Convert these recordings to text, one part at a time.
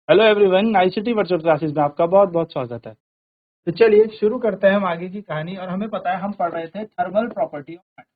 Hello everyone, ICT virtual classes में आपका बहुत बहुत स्वागत है। तो चलिए शुरू करते हैं हम आगे की कहानी। और हमें पता है हम पढ़ रहे थे थर्मल प्रॉपर्टी ऑफ मैटर।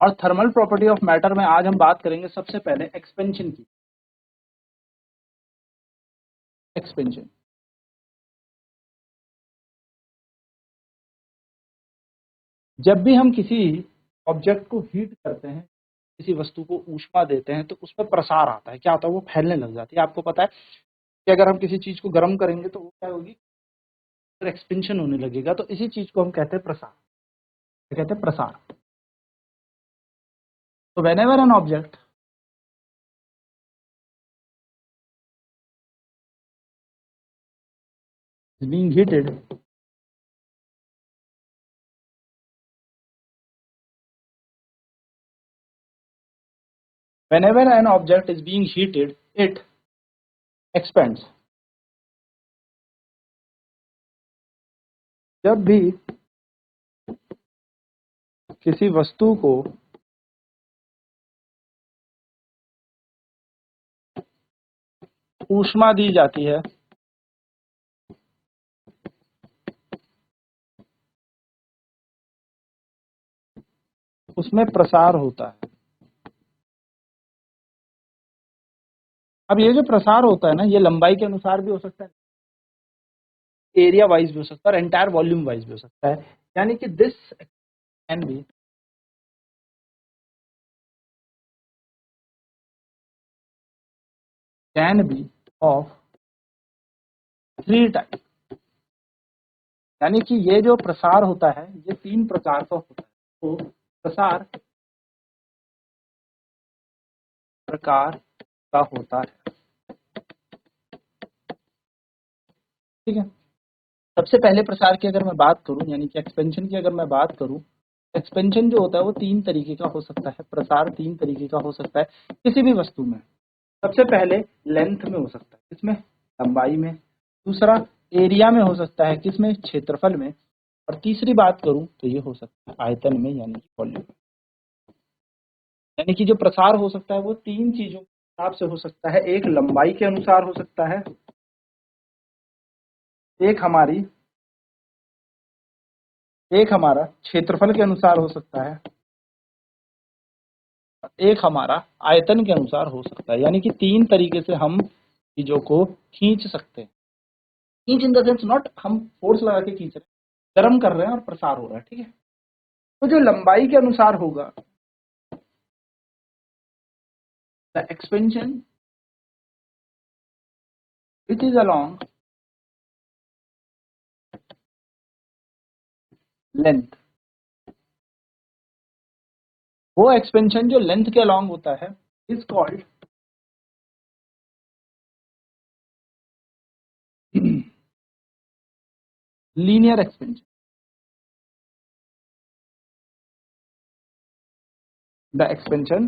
और थर्मल प्रॉपर्टी ऑफ मैटर में आज हम बात करेंगे सबसे पहले एक्सपेंशन की। एक्सपेंशन जब भी हम किसी ऑब्जेक्ट को हीट करते हैं, किसी वस्तु को ऊष्मा देते हैं, तो उसमें प्रसार आता है। क्या होता है? वो फैलने लग जाती है। आपको पता है कि अगर हम किसी चीज को गर्म करेंगे तो वो क्या होगी? एक्सपेंशन होने लगेगा। तो इसी चीज को हम कहते हैं प्रसार। क्या कहते हैं? प्रसार। तो whenever an object is being heated, whenever an object is being heated, it expands. जब भी किसी वस्तु को ऊष्मा दी जाती है, उसमें प्रसार होता है। अब ये जो प्रसार होता है ना, ये लंबाई के अनुसार भी हो सकता है, एरिया वाइज भी हो सकता है, और एंटायर वॉल्यूम वाइज भी हो सकता है। यानी कि this can be of three type. यानी कि ये जो प्रसार होता है ये तीन प्रकार का होता है। तो प्रसार प्रकार का होता है। ठीक है। सबसे पहले प्रसार की अगर मैं बात करूं, यानी कि एक्सपेंशन की अगर मैं बात करूं, एक्सपेंशन जो होता है वो तीन तरीके का हो सकता है। प्रसार तीन तरीके का हो सकता है किसी भी वस्तु में। सबसे पहले लेंथ में हो सकता है, किसमें? लंबाई में। दूसरा एरिया में हो सकता है, किसमें? क्षेत्रफल में। और तीसरी बात करूं तो ये हो सकता है आयतन में, यानी कि वॉल्यूम। यानी कि जो प्रसार हो सकता है वो तीन चीजों के हिसाब से हो सकता है। एक लंबाई के अनुसार हो सकता है, एक हमारा क्षेत्रफल के अनुसार हो सकता है, एक हमारा आयतन के अनुसार हो सकता है। यानी कि तीन तरीके से हम चीजों को खींच सकते हैं। खींच इन द सेंस नॉट हम फोर्स लगा के खींच रहे हैं, गर्म कर रहे हैं और प्रसार हो रहा है। ठीक है। तो जो लंबाई के अनुसार होगा, the expansion which is along length, वो एक्सपेंशन जो लेंथ के अलोंग होता है is called linear expansion. The expansion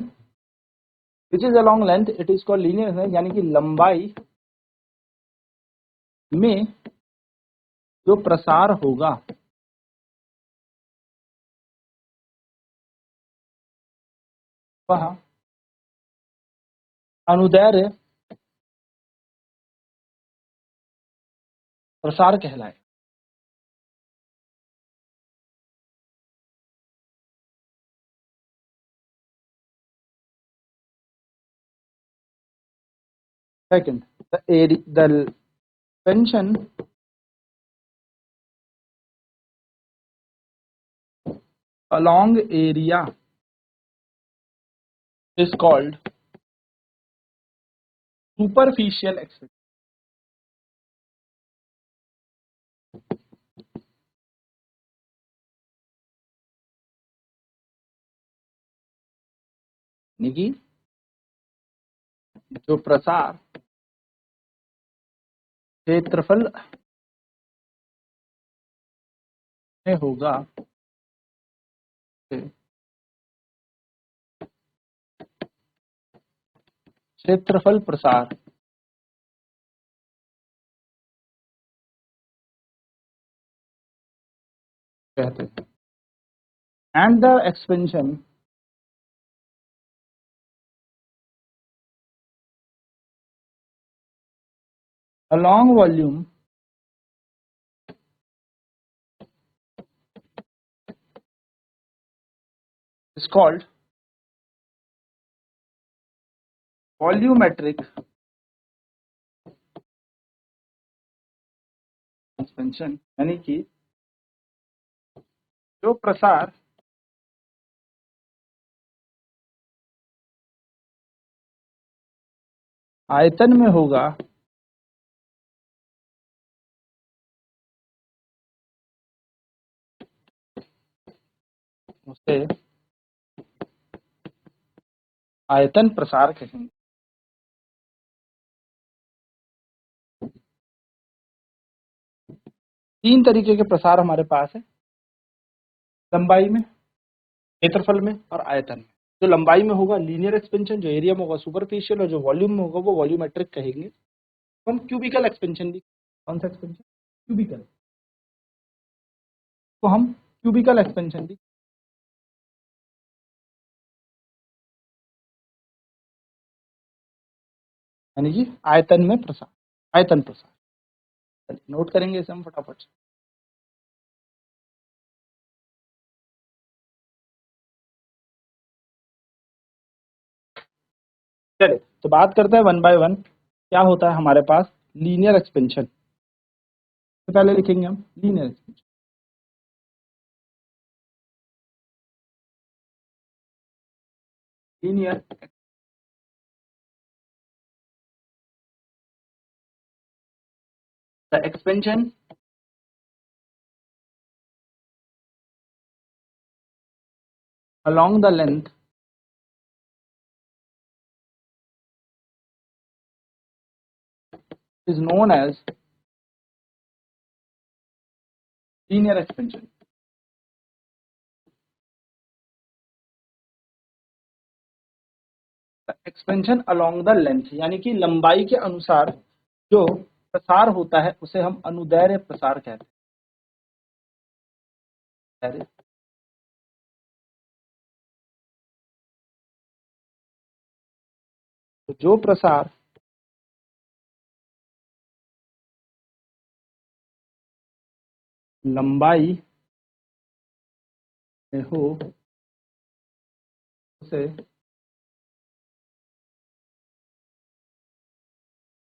which is along length it is called linear, यानी कि लंबाई में जो प्रसार होगा वह अनुदैर्ध्य प्रसार कहलाए। Second, the expansion along area is called superficial expansion। यानी कि जो प्रसार क्षेत्रफल में होगा क्षेत्रफल प्रसार कहते हैं। and the expansion along volume is called volumetric expansion, यानी कि जो प्रसार आयतन में होगा उसे आयतन प्रसार कहेंगे। तीन तरीके के प्रसार हमारे पास है, लंबाई में, क्षेत्रफल में और आयतन में। जो लंबाई में होगा लीनियर एक्सपेंशन, जो एरिया में होगा सुपरफिशियल, और जो वॉल्यूम में होगा वो वॉल्यूमेट्रिक कहेंगे। हम क्यूबिकल एक्सपेंशन भी, कौन सा एक्सपेंशन? क्यूबिकल, तो हम क्यूबिकल एक्सपेंशन भी, यानी कि आयतन में प्रसार, आयतन प्रसार। नोट करेंगे इसे हम फटाफट से। चलिए तो बात करते हैं वन बाय वन। क्या होता है हमारे पास लीनियर एक्सपेंशन। तो पहले लिखेंगे हम linear expansion. Linear the expansion along the length is known as linear expansion। Expansion along the length, यानी कि लंबाई के अनुसार जो प्रसार होता है उसे हम अनुदैर्ध्य प्रसार कहते हैं। तो जो प्रसार लंबाई में हो उसे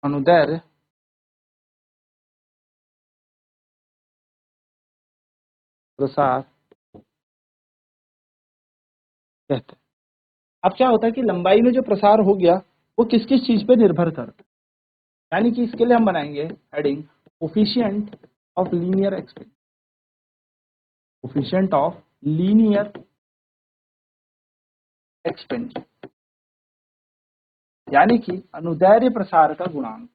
अनुदैर्ध्य प्रसार कहते हैं। अब क्या होता है कि लंबाई में जो प्रसार हो गया वो किस किस चीज पे निर्भर करता है, यानी कि इसके लिए हम बनाएंगे heading coefficient of linear expansion. Coefficient of linear expansion, यानी कि अनुदैर्ध्य प्रसार का गुणांक।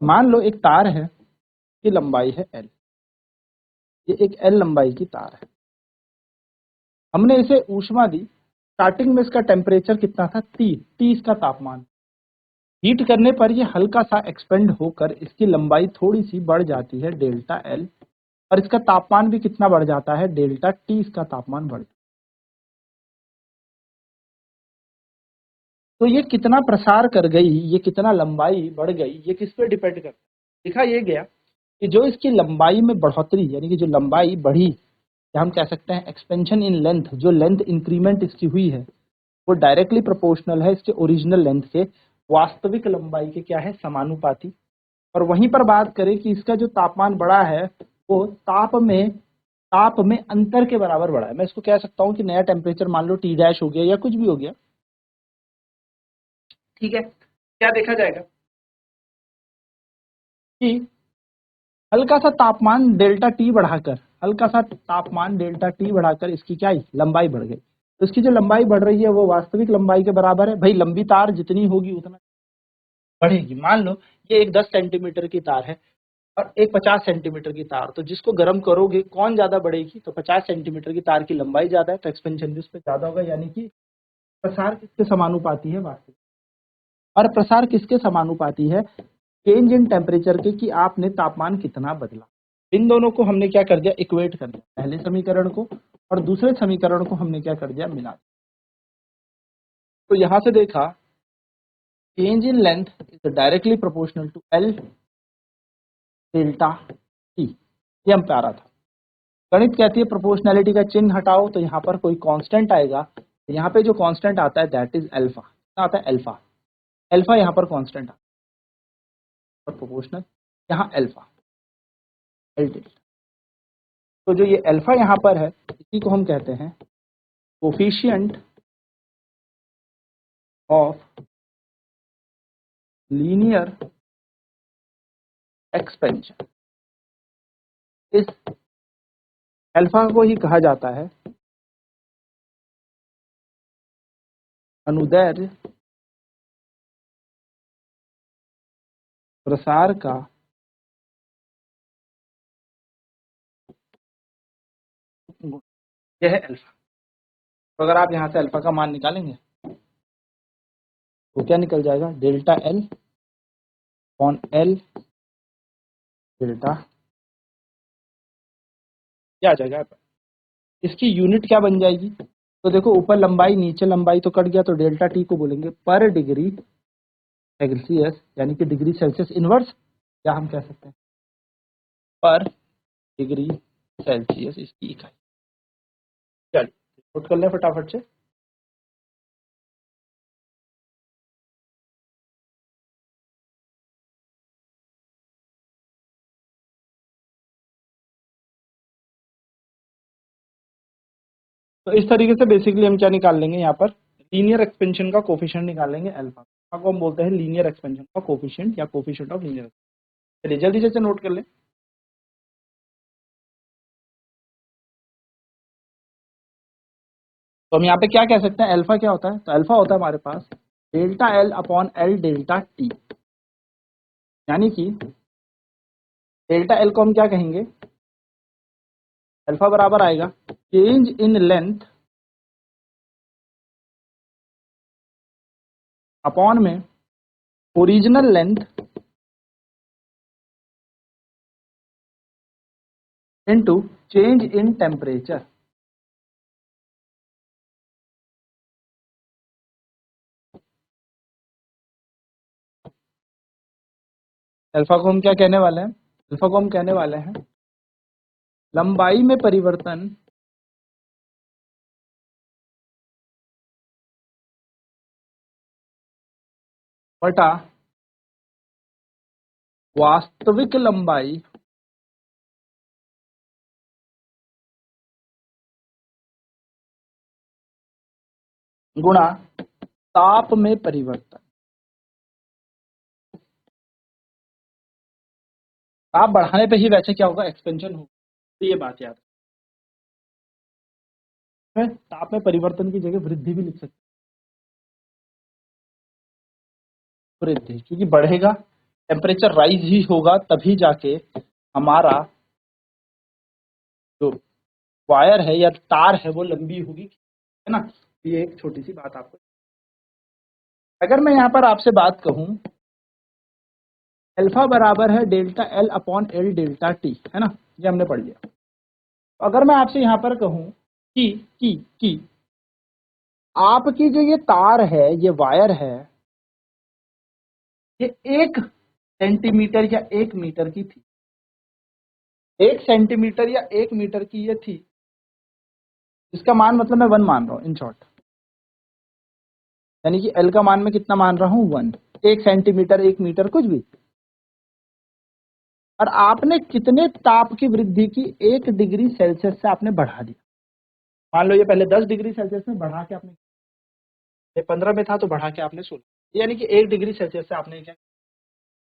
मान लो एक तार है, की लंबाई है L, ये एक L लंबाई की तार है। हमने इसे ऊष्मा दी, स्टार्टिंग में इसका टेम्परेचर कितना था? T इसका तापमान। हीट करने पर ये हल्का सा एक्सपेंड होकर इसकी लंबाई थोड़ी सी बढ़ जाती है डेल्टा L, और इसका तापमान भी कितना बढ़ जाता है? डेल्टा T इसका तापमान बढ़ जाता है। तो ये कितना प्रसार कर गई, ये कितना लंबाई बढ़ गई, ये किस पे डिपेंड करता है? लिखा ये गया कि जो इसकी लंबाई में बढ़ोतरी, यानी कि जो लंबाई बढ़ी, या हम कह सकते हैं एक्सपेंशन इन लेंथ, जो लेंथ इंक्रीमेंट इसकी हुई है वो डायरेक्टली प्रोपोर्शनल है इसके ओरिजिनल लेंथ के वास्तविक लंबाई के क्या है? समानुपाती। और वहीं पर बात करें कि इसका जो तापमान बढ़ा है वो ताप में अंतर के बराबर बढ़ा है। मैं इसको कह सकता हूं कि नया टेम्परेचर मान लो T डैश हो गया या कुछ भी हो गया, ठीक है। क्या देखा जाएगा कि हल्का सा तापमान डेल्टा टी बढ़ाकर, हल्का सा तापमान डेल्टा टी बढ़ाकर इसकी क्या लंबाई बढ़ गई। तो इसकी जो लंबाई बढ़ रही है वो वास्तविक लंबाई के बराबर है। भाई लंबी तार जितनी होगी उतना बढ़ेगी। मान लो ये एक 10 सेंटीमीटर की तार है और एक 50 सेंटीमीटर की तार, तो जिसको गर्म करोगे कौन ज्यादा बढ़ेगी? तो 50 सेंटीमीटर की तार की लंबाई ज्यादा है तो एक्सपेंशन भी उस पर ज्यादा होगा, यानी कि प्रसार किसके समानुपाती है? वास्तविक। और प्रसार किसके समानुपाती है? चेंज इन टेम्परेचर के, कि आपने तापमान कितना बदला। इन दोनों को हमने क्या कर दिया? इक्वेट कर दिया। पहले समीकरण को और दूसरे समीकरण को हमने क्या कर दिया? मिला दिया। तो यहां से देखा, change in length is directly proportional to L delta T. ये हम प्यारा था। गणित कहती है प्रोपोर्शनैलिटी का चिन्ह हटाओ तो यहाँ पर कोई कांस्टेंट आएगा। तो यहाँ पे जो कांस्टेंट आता है दैट इज अल्फा। क्या आता है? अल्फा। अल्फा यहाँ पर कांस्टेंट आता है प्रोपोर्शनल, यहाँ अल्फा एल डेल्टा। तो जो ये अल्फा यहाँ पर है इसी को हम कहते हैं कोफिशिएंट ऑफ लीनियर एक्सपेंशन। इस अल्फा को ही कहा जाता है अनुदैर्ध्य प्रसार का गुण। यह है अल्फा। तो अगर आप यहां से अल्फा का मान निकालेंगे तो क्या निकल जाएगा? Delta L upon L delta, क्या आ जाएगा? इसकी यूनिट क्या बन जाएगी? तो देखो, ऊपर लंबाई नीचे लंबाई तो कट गया, तो डेल्टा टी को बोलेंगे पर डिग्री सेल्सियस, यानी कि डिग्री सेल्सियस इनवर्स, या हम कह सकते हैं पर डिग्री सेल्सियस इसकी इकाई। चलिए नोट कर लें फटाफट से। तो इस तरीके से बेसिकली हम क्या निकाल लेंगे? यहाँ पर लीनियर एक्सपेंशन का कोफिशिएंट निकाल लेंगे अल्फा को हम बोलते हैं लीनियर एक्सपेंशन का कोफिशिएंट या कोफिशिएंट ऑफ लीनियर। चलिए जल्दी से नोट कर लें। तो हम यहाँ पे क्या कह सकते हैं? अल्फा क्या होता है? तो अल्फा होता है हमारे पास delta L upon L delta T, यानी कि डेल्टा एल को हम क्या कहेंगे? अल्फा बराबर आएगा चेंज इन लेंथ अपॉन में original length into change in temperature. Alpha को हम क्या कहने वाले हैं? अल्फा को हम कहने वाले हैं लंबाई में परिवर्तन बटा वास्तविक लंबाई गुणा ताप में परिवर्तन। ताप बढ़ाने पे ही वैसे क्या होगा? एक्सपेंशन होगा। तो ये बात याद है। ताप में परिवर्तन की जगह वृद्धि भी लिख सकते हैं, वृद्धि, क्योंकि बढ़ेगा टेम्परेचर राइज ही होगा तभी जाके हमारा जो वायर है या तार है वो लंबी होगी, है ना। ये एक छोटी सी बात आपको। अगर मैं यहाँ पर आपसे बात कहूं अल्फा बराबर है delta L upon L delta T, है ना, ये हमने पढ़ लिया। तो अगर मैं आपसे यहाँ पर कहूं कि आपकी जो ये तार है, ये वायर है, ये 1 सेंटीमीटर या 1 मीटर की थी। 1 सेंटीमीटर या 1 मीटर की ये थी, इसका मान मतलब मैं 1 मान रहा हूँ इन शॉर्ट, यानी कि एल का मान मैं कितना मान रहा हूँ? 1। 1 सेंटीमीटर 1 मीटर कुछ भी। और आपने कितने ताप की वृद्धि की? 1 डिग्री सेल्सियस से आपने बढ़ा दिया। मान लो ये पहले 10 डिग्री सेल्सियस में, बढ़ा के आपने, ये 15 में था तो बढ़ा के आपने 16, यानी कि 1 डिग्री सेल्सियस से आपने क्या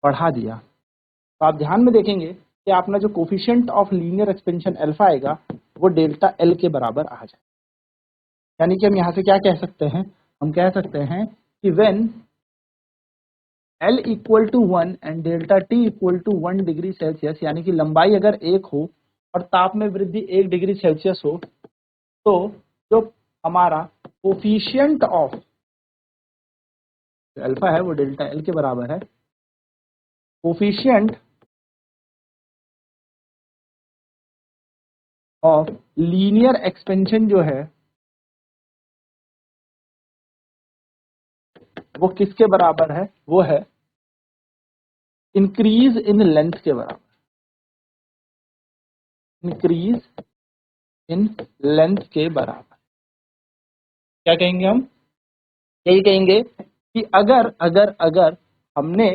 बढ़ा दिया। तो आप ध्यान में देखेंगे कि अपना जो coefficient of linear expansion alpha आएगा वो डेल्टा एल के बराबर आ जाए। यानी कि हम यहाँ से क्या कह सकते हैं? हम कह सकते हैं कि when L equal to 1 and delta T equal to 1 degree Celsius, यानी कि लंबाई अगर 1 हो और ताप में वृद्धि 1 डिग्री सेल्सियस हो, तो जो हमारा कोफिशिएंट ऑफ अल्फा है वो डेल्टा एल के बराबर है, कोफिशिएंट ऑफ लीनियर एक्सपेंशन जो है वो किसके बराबर है, वो है इंक्रीज इन लेंथ के बराबर, इंक्रीज इन लेंथ के बराबर। क्या कहेंगे हम, यही कहेंगे कि अगर अगर अगर हमने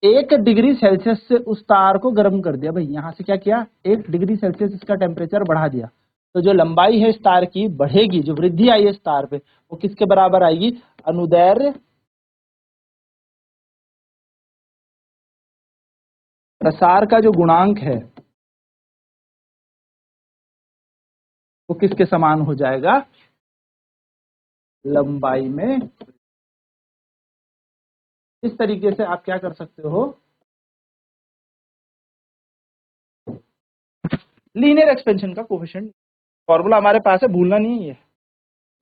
1 डिग्री सेल्सियस से उस तार को गर्म कर दिया, भाई यहां से क्या किया, 1 डिग्री सेल्सियस इसका टेम्परेचर बढ़ा दिया, तो जो लंबाई है इस तार की बढ़ेगी, जो वृद्धि आई है इस तार पे वो किसके बराबर आएगी, अनुदैर्ध्य प्रसार का जो गुणांक है वो किसके समान हो जाएगा, लंबाई में। इस तरीके से आप क्या कर सकते हो, लीनियर एक्सपेंशन का कोफिशिएंट फॉर्मूला हमारे पास है, भूलना नहीं है,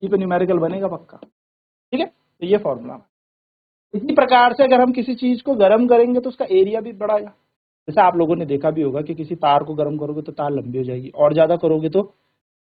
ये पे न्यूमेरिकल बनेगा पक्का, ठीक है। तो ये फॉर्मूला, इसी प्रकार से अगर हम किसी चीज को गर्म करेंगे तो उसका एरिया भी बढ़ाएगा। जैसे आप लोगों ने देखा भी होगा कि किसी तार को गर्म करोगे तो तार लंबी हो जाएगी, और ज्यादा करोगे तो,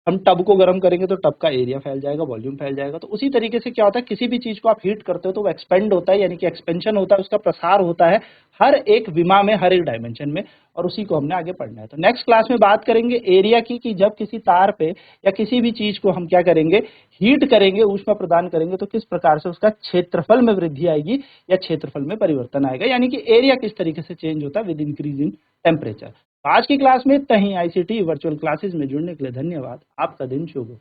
हम टब को गर्म करेंगे तो टब का एरिया फैल जाएगा, वॉल्यूम फैल जाएगा। तो उसी तरीके से क्या होता है, किसी भी चीज को आप हीट करते हो तो वो एक्सपेंड होता है, यानी कि एक्सपेंशन होता है, उसका प्रसार होता है हर एक विमा में, हर एक डायमेंशन में, और उसी को हमने आगे पढ़ना है। तो नेक्स्ट क्लास में बात करेंगे एरिया की, कि जब किसी तार पे या किसी भी चीज को हम क्या करेंगे, हीट करेंगे, ऊष्मा प्रदान करेंगे, तो किस प्रकार से उसका क्षेत्रफल में वृद्धि आएगी या क्षेत्रफल में परिवर्तन आएगा, यानी कि एरिया किस तरीके से चेंज होता है विद इंक्रीज इन टेम्परेचर। आज की क्लास में इतना ही। आईसीटी वर्चुअल क्लासेस में जुड़ने के लिए धन्यवाद। आपका दिन शुभ हो।